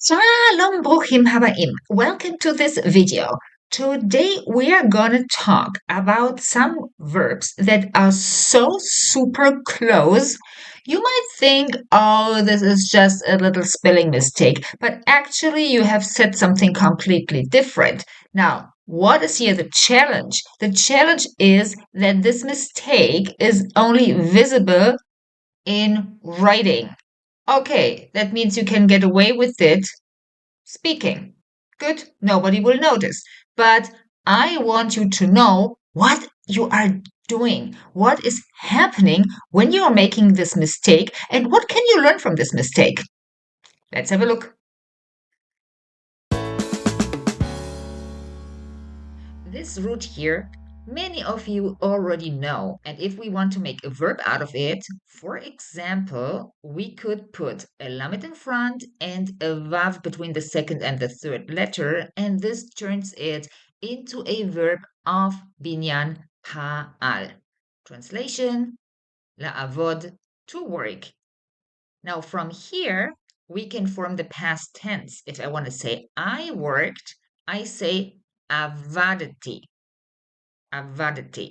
Shalom Bruchim Habaim. Welcome to this video. Today we are going to talk about some verbs that are so super close. You might think, oh, this is just a little spelling mistake, but actually you have said something completely different. Now, what is here the challenge? The challenge is that this mistake is only visible in writing. Okay, that means you can get away with it speaking. Good, nobody will notice. But I want you to know what you are doing, what is happening when you are making this mistake, and what can you learn from this mistake. Let's have a look. This root here, many of you already know. And if we want to make a verb out of it, for example, we could put a lamed in front and a vav between the second and the third letter, and this turns it into a verb of binyan pa'al. Translation, la'avod, to work. Now from here, we can form the past tense. If I want to say I worked, I say avadati. Avadati.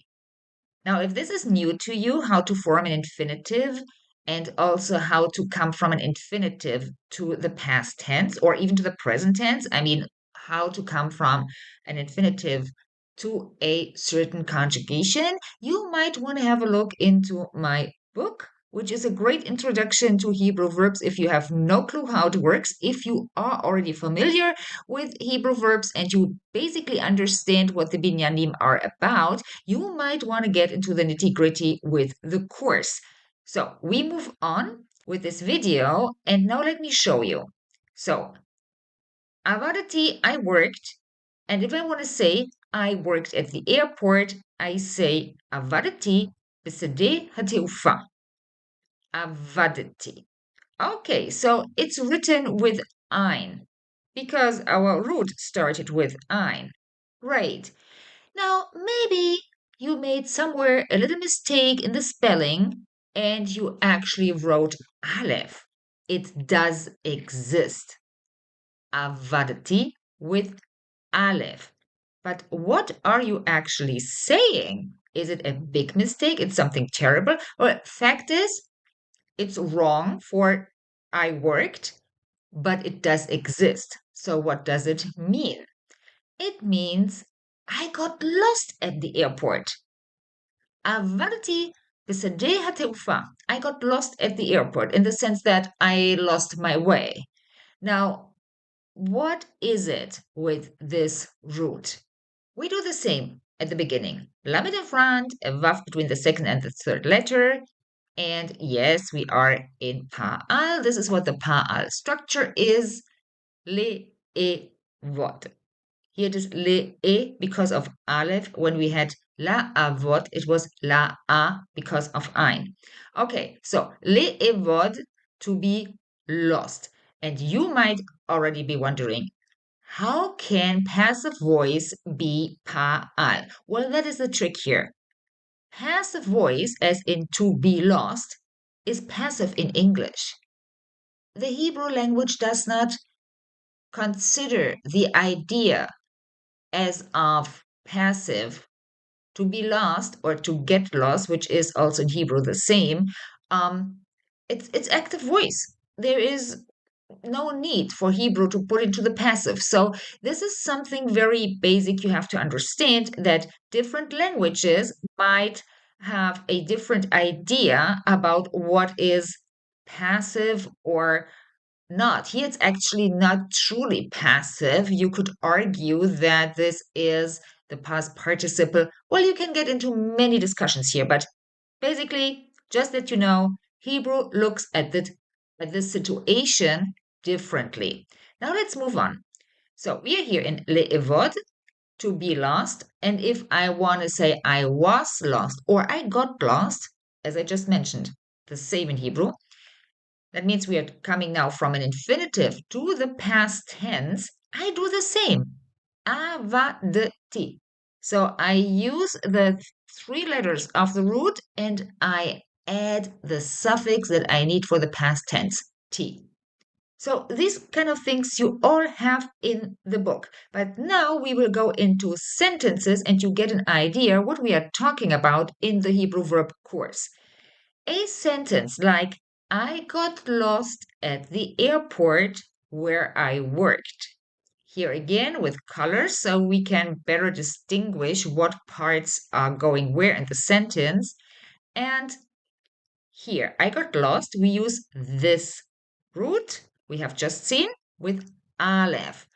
Now, if this is new to you, how to form an infinitive and also how to come from an infinitive to the past tense or even to the present tense, I mean, how to come from an infinitive to a certain conjugation, you might want to have a look into my book, which is a great introduction to Hebrew verbs if you have no clue how it works. If you are already familiar with Hebrew verbs and you basically understand what the binyanim are about, you might want to get into the nitty-gritty with the course. So we move on with this video, and now let me show you. So, avadati, I worked, and if I want to say I worked at the airport, I say avadati b'sadeh hateufa. Avadati. Okay, so it's written with ein because our root started with ein. Right. Now, maybe you made somewhere a little mistake in the spelling and you actually wrote aleph. It does exist. Avadati with aleph. But what are you actually saying? Is it a big mistake? It's something terrible? Well, fact is, it's wrong for I worked, but it does exist. So what does it mean? It means I got lost at the airport. עברתי בשדה התעופה. I got lost at the airport in the sense that I lost my way. Now, what is it with this root? We do the same at the beginning. Lamed in front, a vav between the second and the third letter. And yes, we are in Pa'al. This is what the Pa'al structure is. Le, e, vod. Here it is le-e because of aleph. When we had la-avot, it was la-a because of ein. Okay, so le-evod, to be lost. And you might already be wondering, how can passive voice be pa'al? Well, that is the trick here. Passive voice, as in to be lost, is passive in English. The Hebrew language does not consider the idea as of passive to be lost or to get lost, which is also in Hebrew the same. It's active voice. There is no need for Hebrew to put into the passive. So this is something very basic. You have to understand that different languages might have a different idea about what is passive or not. Here it's actually not truly passive. You could argue that this is the past participle. Well, you can get into many discussions here, but basically, just that you know, Hebrew looks at this situation differently. Now let's move on. So we are here in le'evod, to be lost. And if I want to say I was lost or I got lost, as I just mentioned, the same in Hebrew, that means we are coming now from an infinitive to the past tense. I do the same. Avadati. So I use the three letters of the root and I add the suffix that I need for the past tense, t. So these kind of things you all have in the book. But now we will go into sentences and you get an idea what we are talking about in the Hebrew verb course. A sentence like, I got lost at the airport where I worked. Here again with colors so we can better distinguish what parts are going where in the sentence. And here, I got lost, we use this root we have just seen with aleph.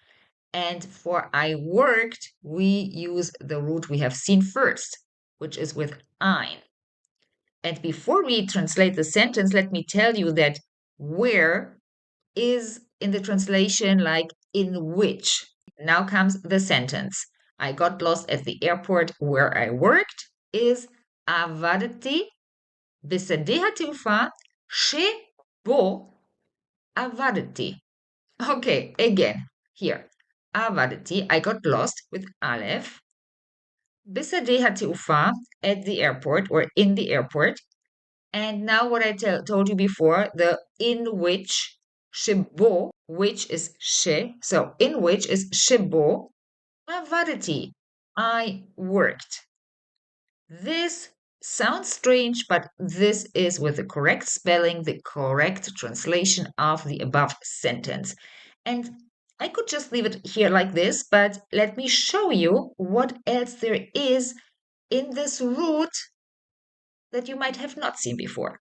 And for I worked, we use the root we have seen first, which is with ein. And before we translate the sentence, let me tell you that where is in the translation like in which. Now comes the sentence. I got lost at the airport where I worked is עבדתי בשדה התעופה שבו עבדתי. Okay, again, here. עבדתי, I got lost with aleph. בשדה התעופה, at the airport or in the airport. And now what I told you before, the in which, שבו, which is she, so in which is שבו עבדתי, I worked. This sounds strange, but this is with the correct spelling, the correct translation of the above sentence. And I could just leave it here like this, but let me show you what else there is in this root that you might have not seen before.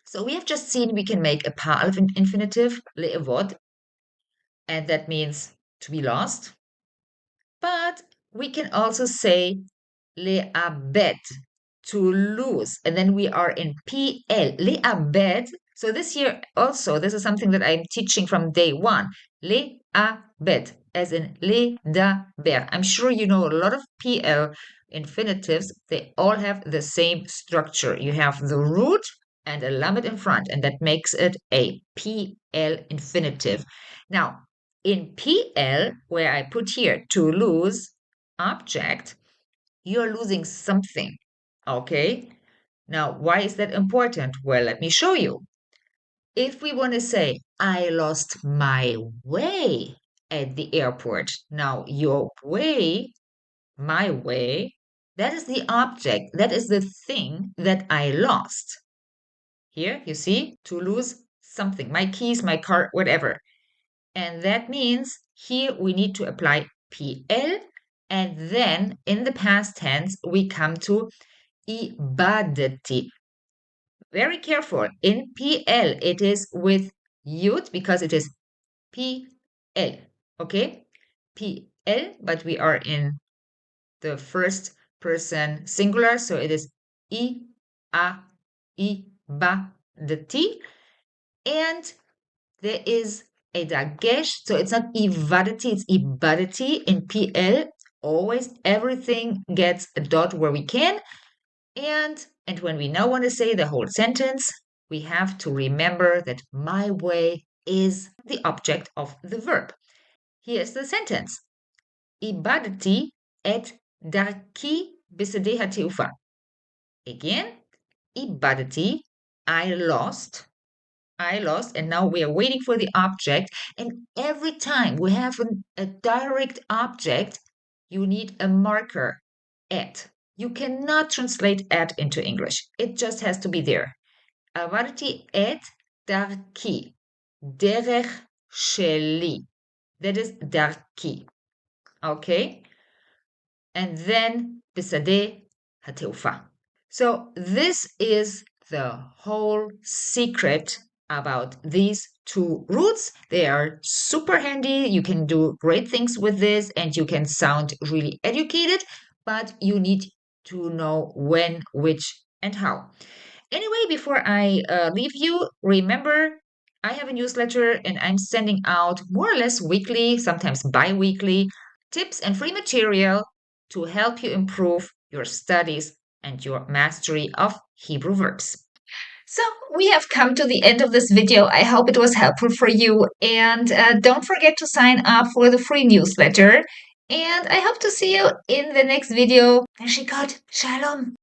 So we have just seen we can make a Piel infinitive, le'evod, and that means to be lost. But we can also say le'abed, to lose. And then we are in Piel, le'abed. So this year also, this is something that I'm teaching from day one. Le'abed, as in le'daber. I'm sure you know a lot of Piel infinitives. They all have the same structure. You have the root and a lamed in front, and that makes it a Piel infinitive. Now, in Piel, where I put here to lose object, you're losing something. Okay? Now, why is that important? Well, let me show you. If we want to say, I lost my way at the airport. Now, your way, my way, that is the object, that is the thing that I lost. Here, you see, to lose something, my keys, my car, whatever. And that means here we need to apply PL, and then in the past tense, we come to ibadati. Very careful. In PL, it is with yud because it is PL. Okay? PL, but we are in the first person singular, so it is I, a, ibadati. And there is a dagesh, so it's not ivadati, it's ibadati in PL. Always everything gets a dot where we can. And when we now want to say the whole sentence, we have to remember that my way is the object of the verb. Here's the sentence. Ibadati et darki bisede hateufa. Again, ibadati, I lost, and now we are waiting for the object. And every time we have a direct object, you need a marker, at. You cannot translate at into English. It just has to be there. עברתי את דרכי, דרך שלי. That is דרכי. Okay? And then בשדה התעופה. So this is the whole secret about these two roots. They are super handy. You can do great things with this and you can sound really educated, but you need to know when, which, and how. Anyway, before I leave you, remember I have a newsletter and I'm sending out more or less weekly, sometimes bi-weekly, tips and free material to help you improve your studies and your mastery of Hebrew verbs. So we have come to the end of this video. I hope it was helpful for you. And don't forget to sign up for the free newsletter. And I hope to see you in the next video. Shalom.